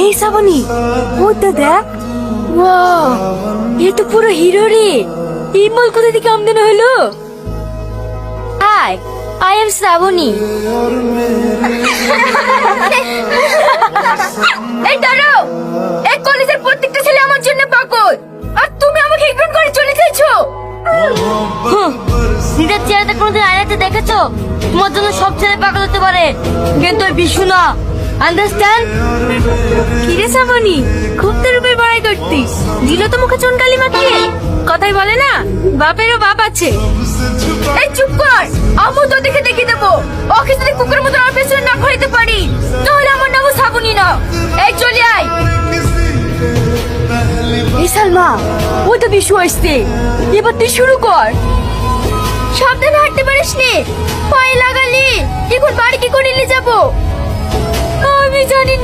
এই শ্রাবণী, ওটা দেখ। ওয়াও, এ তো পুরো হিরো রে। এই মাল কোথা থেকে আমদানি হলো? Hi, I am Shrabani. এই দাঁড়াও, এই কলেজের প্রত্যেকটা ছেলে আমার জন্য পাগল, আর তুমি আমাকে ইগনোর করে চলে যাচ্ছো। নিজের চেহারাটা কোনোদিন আয়নাতে দেখেছো? তোমার জন্য সব ছেলে পাগল হতে পারে, কিন্তু ওই বিশু না। আন্ডারস্ট্যান্ড? কিরে শ্রাবণী, খুব তো রূপের বড়াই করতিস, দিল তো মুখে চুনকালি মাখিয়ে। কথাই বলে না, বাপেরও বাপ আছে। এই চুপ কর, আমু তো দেখে দেখিয়ে দেবো। ওকে যদি কুকুরের মতো আমার পেছনে না ঘুরাইতে পারি, তাহলে আমার নামও শ্রাবণী না। এই চলে আয়। এই সালমা, ওই তো বিশু আসছে, এবার তুই শুরু কর। সাবধানে হাঁটতে পারিস নে, পায়ে লাগালি এখন বাড়ি কি করে নিয়ে যাবো আমি জানি না।